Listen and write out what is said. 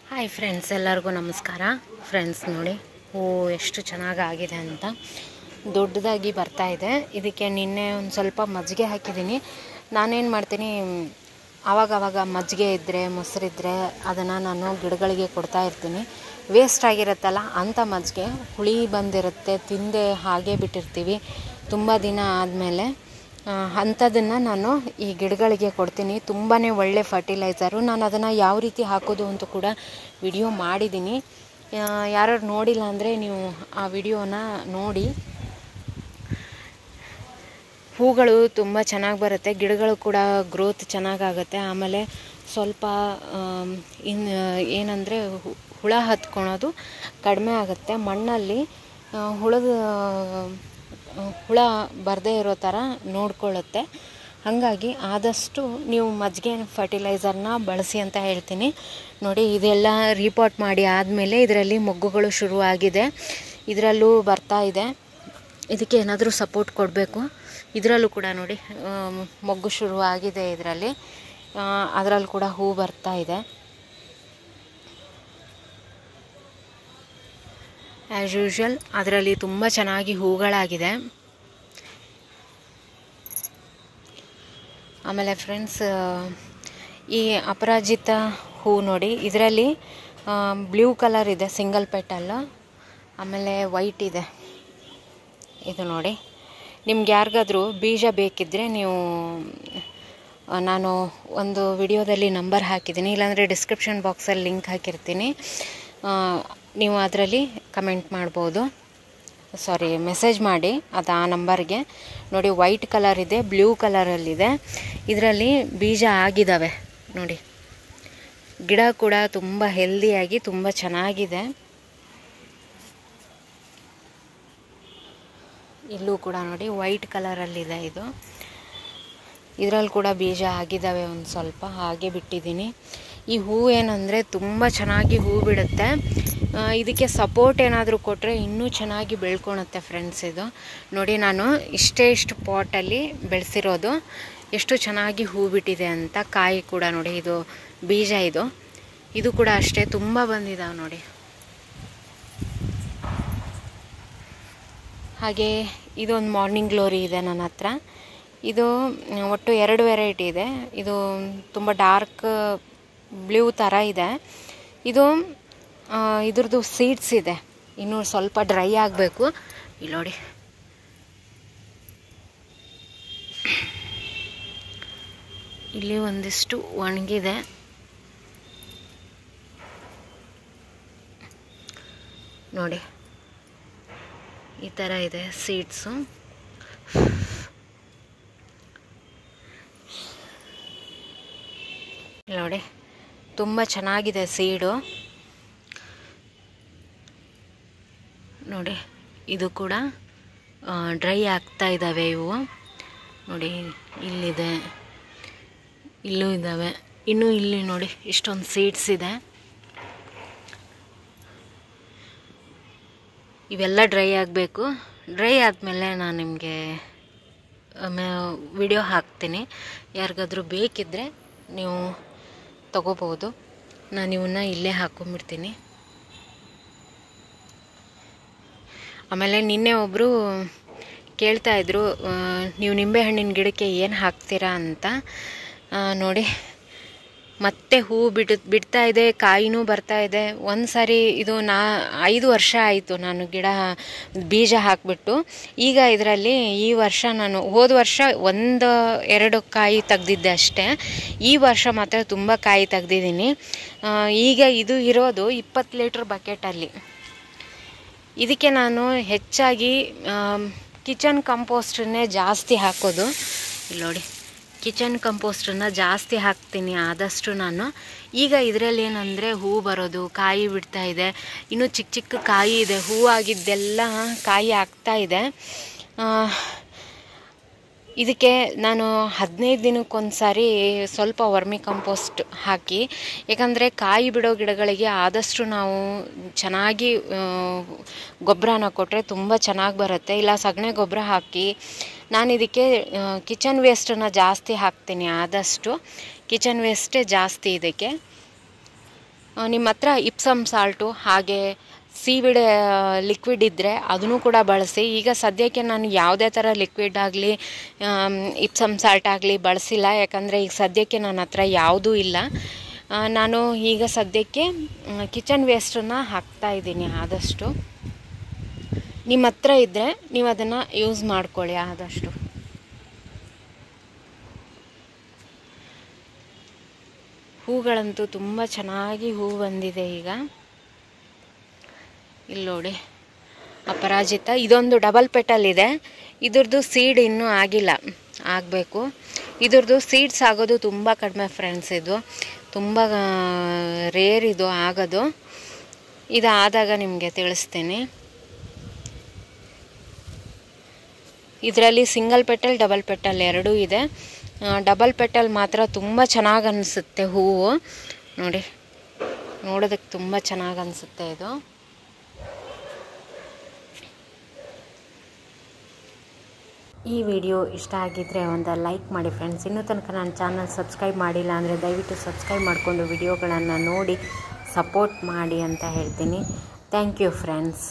Hi friends, ಎಲ್ಲರಿಗೂ ನಮಸ್ಕಾರ. Friends ನೋಡಿ, ಹೂವು ಎಷ್ಟು ಚೆನ್ನಾಗಾಗಿದೆ ಅಂತ ದೊಡ್ಡದಾಗಿ ಬರ್ತಾ ಇದೆ. ಇದಕ್ಕೆ ನಿನ್ನೆ ಒಂದು ಸ್ವಲ್ಪ ಮಜ್ಜಿಗೆ ಹಾಕಿದ್ದೀನಿ. ನಾನೇನು ಮಾಡ್ತೀನಿ, ಆವಾಗವಾಗ ಮಜ್ಜಿಗೆ ಇದ್ದರೆ, ಮೊಸರಿದ್ದರೆ ಅದನ್ನು ನಾನು ಗಿಡಗಳಿಗೆ ಕೊಡ್ತಾ ಇರ್ತೀನಿ. ವೇಸ್ಟ್ ಆಗಿರುತ್ತಲ್ಲ ಅಂಥ ಮಜ್ಜಿಗೆ, ಹುಳಿ ಬಂದಿರುತ್ತೆ, ತಿಂದೆ ಹಾಗೆ ಬಿಟ್ಟಿರ್ತೀವಿ ತುಂಬ ದಿನ ಆದಮೇಲೆ. ಅಂಥದನ್ನು ನಾನು ಈ ಗಿಡಗಳಿಗೆ ಕೊಡ್ತೀನಿ. ತುಂಬಾ ಒಳ್ಳೆ ಫರ್ಟಿಲೈಸರು. ನಾನು ಅದನ್ನು ಯಾವ ರೀತಿ ಹಾಕೋದು ಅಂತ ಕೂಡ ವಿಡಿಯೋ ಮಾಡಿದ್ದೀನಿ. ಯಾರು ನೋಡಿಲ್ಲ ಅಂದರೆ ನೀವು ಆ ವಿಡಿಯೋನ ನೋಡಿ. ಹೂಗಳು ತುಂಬ ಚೆನ್ನಾಗಿ ಬರುತ್ತೆ, ಗಿಡಗಳು ಕೂಡ ಗ್ರೋತ್ ಚೆನ್ನಾಗಾಗುತ್ತೆ. ಆಮೇಲೆ ಸ್ವಲ್ಪ ಏನಂದರೆ ಹುಳ ಹತ್ಕೊಳೋದು ಕಡಿಮೆ ಆಗುತ್ತೆ. ಮಣ್ಣಲ್ಲಿ ಹುಳ ಬರದೇ ಇರೋ ಥರ ನೋಡ್ಕೊಳ್ಳುತ್ತೆ. ಹಾಗಾಗಿ ಆದಷ್ಟು ನೀವು ಮಜ್ಜಿಗೆ ಫರ್ಟಿಲೈಸರ್ನ ಬಳಸಿ ಅಂತ ಹೇಳ್ತೀನಿ. ನೋಡಿ, ಇದೆಲ್ಲ ರೀಪಾಟ್ ಮಾಡಿ ಆದಮೇಲೆ ಇದರಲ್ಲಿ ಮೊಗ್ಗುಗಳು ಶುರುವಾಗಿದೆ. ಇದರಲ್ಲೂ ಬರ್ತಾ ಇದೆ. ಇದಕ್ಕೆ ಏನಾದರೂ ಸಪೋರ್ಟ್ ಕೊಡಬೇಕು. ಇದರಲ್ಲೂ ಕೂಡ ನೋಡಿ ಮೊಗ್ಗು ಶುರುವಾಗಿದೆ. ಅದರಲ್ಲಿ ಕೂಡ ಹೂ ಬರ್ತಾ ಇದೆ. ಆ್ಯಸ್ ಯೂಶ್ವಲ್ ಅದರಲ್ಲಿ ತುಂಬ ಚೆನ್ನಾಗಿ ಹೂಗಳಾಗಿದೆ. ಆಮೇಲೆ ಫ್ರೆಂಡ್ಸ್, ಈ ಅಪರಾಜಿತ ಹೂ ನೋಡಿ, ಇದರಲ್ಲಿ ಬ್ಲೂ ಕಲರ್ ಇದೆ, ಸಿಂಗಲ್ ಪೆಟಲ್. ಆಮೇಲೆ ವೈಟ್ ಇದೆ. ಇದು ನೋಡಿ, ನಿಮ್ಗೆ ಯಾರಿಗಾದ್ರೂ ಬೀಜ ಬೇಕಿದ್ದರೆ ನೀವು, ನಾನು ಒಂದು ವಿಡಿಯೋದಲ್ಲಿ ನಂಬರ್ ಹಾಕಿದ್ದೀನಿ, ಇಲ್ಲಾಂದರೆ ಡಿಸ್ಕ್ರಿಪ್ಷನ್ ಬಾಕ್ಸಲ್ಲಿ ಲಿಂಕ್ ಹಾಕಿರ್ತೀನಿ. ನೀವು ಅದರಲ್ಲಿ ಕಮೆಂಟ್ ಮಾಡ್ಬೋದು, ಮೆಸೇಜ್ ಮಾಡಿ ಅದು ಆ ನಂಬರ್ಗೆ. ನೋಡಿ, ವೈಟ್ ಕಲರ್ ಇದೆ, ಬ್ಲೂ ಕಲರಲ್ಲಿದೆ. ಇದರಲ್ಲಿ ಬೀಜ ಆಗಿದ್ದಾವೆ ನೋಡಿ. ಗಿಡ ಕೂಡ ತುಂಬ ಹೆಲ್ದಿಯಾಗಿ ತುಂಬ ಚೆನ್ನಾಗಿದೆ. ಇಲ್ಲೂ ಕೂಡ ನೋಡಿ ವೈಟ್ ಕಲರಲ್ಲಿದೆ. ಇದರಲ್ಲಿ ಕೂಡ ಬೀಜ ಆಗಿದ್ದಾವೆ. ಒಂದು ಸ್ವಲ್ಪ ಹಾಗೆ ಬಿಟ್ಟಿದ್ದೀನಿ. ಈ ಹೂ ಏನಂದರೆ ತುಂಬ ಚೆನ್ನಾಗಿ ಹೂ ಬಿಡುತ್ತೆ. ಇದಕ್ಕೆ ಸಪೋರ್ಟ್ ಏನಾದರೂ ಕೊಟ್ಟರೆ ಇನ್ನೂ ಚೆನ್ನಾಗಿ ಬೆಳ್ಕೊಳುತ್ತೆ ಫ್ರೆಂಡ್ಸ್. ಇದು ನೋಡಿ, ನಾನು ಇಷ್ಟು ಪಾಟಲ್ಲಿ ಬೆಳೆಸಿರೋದು ಎಷ್ಟು ಚೆನ್ನಾಗಿ ಹೂ ಬಿಟ್ಟಿದೆ ಅಂತ. ಕಾಯಿ ಕೂಡ ನೋಡಿ, ಇದು ಬೀಜ. ಇದು ಕೂಡ ಅಷ್ಟೇ ತುಂಬ ಬಂದಿದ್ದಾವೆ ನೋಡಿ. ಹಾಗೆ ಇದೊಂದು ಮಾರ್ನಿಂಗ್ ಗ್ಲೋರಿ ಇದೆ ನನ್ನ ಹತ್ರ. ಇದು ಒಟ್ಟು 2 ವೆರೈಟಿ ಇದೆ. ಇದು ತುಂಬ ಡಾರ್ಕ್ ಬ್ಲೂ ಥರ ಇದೆ. ಇದ್ರದ್ದು ಸೀಡ್ಸ್ ಇದೆ, ಇನ್ನೂ ಸ್ವಲ್ಪ ಡ್ರೈ ಆಗಬೇಕು. ಇಲ್ಲಿ ನೋಡಿ, ಇಲ್ಲಿ ಒಂದಿಷ್ಟು ಒಣಗಿದೆ ನೋಡಿ. ಈ ಥರ ಇದೆ ಸೀಡ್ಸು. ನೋಡಿ, ತುಂಬ ಚೆನ್ನಾಗಿದೆ ಸೀಡು ನೋಡಿ. ಇದು ಕೂಡ ಡ್ರೈ ಆಗ್ತಾ ಇದ್ದಾವೆ ಇವು ನೋಡಿ. ಇಲ್ಲಿದೆ, ಇಲ್ಲೂ ಇದ್ದಾವೆ, ಇನ್ನೂ ಇಲ್ಲಿ ನೋಡಿ ಇಷ್ಟೊಂದು ಸೀಡ್ಸ್ ಇದೆ. ಇವೆಲ್ಲ ಡ್ರೈ ಆಗಬೇಕು. ಡ್ರೈ ಆದಮೇಲೆ ನಾನು ನಿಮಗೆ ವಿಡಿಯೋ ಹಾಕ್ತೀನಿ. ಯಾರಿಗಾದ್ರೂ ಬೇಕಿದ್ದರೆ ನೀವು ತಗೋಬೋದು. ನಾನು ಇವನ್ನ ಇಲ್ಲೇ ಹಾಕ್ಕೊಂಬಿಡ್ತೀನಿ. ಆಮೇಲೆ ನಿನ್ನೆ ಒಬ್ಬರು ಕೇಳ್ತಾಯಿದ್ರು, ನೀವು ನಿಂಬೆಹಣ್ಣಿನ ಗಿಡಕ್ಕೆ ಏನು ಹಾಕ್ತೀರಾ ಅಂತ. ನೋಡಿ, ಮತ್ತೆ ಹೂ ಬಿಡ್ತಾ ಇದೆ, ಕಾಯಿನೂ ಬರ್ತಾ ಇದೆ. ಒಂದು ಸಾರಿ ಇದು 5 ವರ್ಷ ಆಯಿತು ನಾನು ಬೀಜ ಹಾಕಿಬಿಟ್ಟು. ಈಗ ಇದರಲ್ಲಿ ಈ ವರ್ಷ ನಾನು ಹೋದ ವರ್ಷ 1-2 ಕಾಯಿ ತೆಗ್ದಿದ್ದೆ ಅಷ್ಟೇ. ಈ ವರ್ಷ ಮಾತ್ರ ತುಂಬ ಕಾಯಿ ತೆಗ್ದಿದ್ದೀನಿ. ಈಗ ಇದು ಇರೋದು 20 ಲೀಟ್ರ್ ಬಕೆಟಲ್ಲಿ. ಇದಕ್ಕೆ ನಾನು ಹೆಚ್ಚಾಗಿ ಕಿಚನ್ ಕಂಪೋಸ್ಟನ್ನೇ ಜಾಸ್ತಿ ಹಾಕೋದು. ಇಲ್ಲಿ ನೋಡಿ, ಕಿಚನ್ ಕಂಪೋಸ್ಟನ್ನು ಜಾಸ್ತಿ ಹಾಕ್ತೀನಿ ಆದಷ್ಟು ನಾನು. ಈಗ ಇದರಲ್ಲಿ ಏನಂದರೆ ಹೂ ಬರೋದು, ಕಾಯಿ ಬಿಡ್ತಾ ಇದೆ, ಇನ್ನೂ ಚಿಕ್ಕ ಚಿಕ್ಕ ಕಾಯಿ ಇದೆ. ಹೂ ಆಗಿದ್ದೆಲ್ಲ ಕಾಯಿ ಆಗ್ತಾ ಇದೆ. ಇದಕ್ಕೆ ನಾನು 15 ದಿನಕ್ಕೊಂದು ಸಾರಿ ಸ್ವಲ್ಪ ವರ್ಮಿ ಕಂಪೋಸ್ಟ್ ಹಾಕಿ, ಯಾಕಂದರೆ ಕಾಯಿ ಬಿಡೋ ಗಿಡಗಳಿಗೆ ಆದಷ್ಟು ನಾವು ಚೆನ್ನಾಗಿ ಗೊಬ್ಬರನ ಕೊಟ್ಟರೆ ತುಂಬ ಚೆನ್ನಾಗಿ ಬರುತ್ತೆ. ಇಲ್ಲ ಸಗಣಿ ಗೊಬ್ಬರ ಹಾಕಿ, ನಾನು ಇದಕ್ಕೆ ಕಿಚನ್ ವೇಸ್ಟನ್ನು ಜಾಸ್ತಿ ಹಾಕ್ತೀನಿ. ಆದಷ್ಟು ಕಿಚನ್ ವೇಸ್ಟೇ ಜಾಸ್ತಿ ಇದಕ್ಕೆ. ನಿಮ್ಮ ಹತ್ರ ಇಪ್ಸಮ್ ಸಾಲ್ಟು ಹಾಗೆ ಸೀವಿಡ್ ಲಿಕ್ವಿಡ್ ಇದ್ದರೆ ಅದನ್ನು ಕೂಡ ಬಳಸಿ. ಈಗ ಸದ್ಯಕ್ಕೆ ನಾನು ಯಾವುದೇ ಥರ ಲಿಕ್ವಿಡ್ ಆಗಲಿ ಇಪ್ಸಮ್ ಸಾಲ್ಟ್ ಆಗಲಿ ಬಳಸಿಲ್ಲ, ಯಾಕಂದರೆ ಈಗ ಸದ್ಯಕ್ಕೆ ನನ್ನ ಹತ್ರ ಯಾವುದೂ ಇಲ್ಲ. ನಾನು ಈಗ ಸದ್ಯಕ್ಕೆ ಕಿಚನ್ ವೇಸ್ಟನ್ನು ಹಾಕ್ತಾಯಿದ್ದೀನಿ. ಆದಷ್ಟು ನಿಮ್ಮ ಹತ್ರ ಇದ್ದರೆ ನೀವು ಅದನ್ನು ಯೂಸ್ ಮಾಡ್ಕೊಳ್ಳಿ. ಆದಷ್ಟು ಹೂಗಳಂತೂ ತುಂಬ ಚೆನ್ನಾಗಿ ಹೂ ಬಂದಿದೆ. ಈಗ ಇಲ್ಲಿ ನೋಡಿ ಅಪರಾಜಿತ, ಇದೊಂದು ಡಬಲ್ ಪೆಟಲ್ ಇದೆ. ಇದ್ರದ್ದು ಸೀಡ್ ಇನ್ನೂ ಆಗಿಲ್ಲ, ಆಗಬೇಕು. ಇದ್ರದ್ದು ಸೀಡ್ಸ್ ಆಗೋದು ತುಂಬ ಕಡಿಮೆ ಫ್ರೆಂಡ್ಸ್. ಇದು ತುಂಬ ರೇರ್ ಇದು ಆಗೋದು. ಇದು ಆದಾಗ ನಿಮಗೆ ತಿಳಿಸ್ತೀನಿ. ಇದರಲ್ಲಿ ಸಿಂಗಲ್ ಪೆಟಲ್ ಡಬಲ್ ಪೆಟಲ್ ಎರಡೂ ಇದೆ. ಡಬಲ್ ಪೆಟಲ್ ಮಾತ್ರ ತುಂಬ ಚೆನ್ನಾಗಿ ಅನಿಸುತ್ತೆ ಹೂವು. ನೋಡಿ, ನೋಡೋದಕ್ಕೆ ತುಂಬ ಚೆನ್ನಾಗಿ ಅನಿಸುತ್ತೆ ಇದು. ಈ ವಿಡಿಯೋ ಇಷ್ಟ ಆಗಿದ್ದರೆ ಒಂದು ಲೈಕ್ ಮಾಡಿ ಫ್ರೆಂಡ್ಸ್. ಇನ್ನೂ ತನಕ ನನ್ನ ಚಾನಲ್ ಸಬ್ಸ್ಕ್ರೈಬ್ ಮಾಡಿಲ್ಲ ಅಂದರೆ ದಯವಿಟ್ಟು ಸಬ್ಸ್ಕ್ರೈಬ್ ಮಾಡಿಕೊಂಡು ವಿಡಿಯೋಗಳನ್ನು ನೋಡಿ ಸಪೋರ್ಟ್ ಮಾಡಿ ಅಂತ ಹೇಳ್ತೀನಿ. Thank you friends.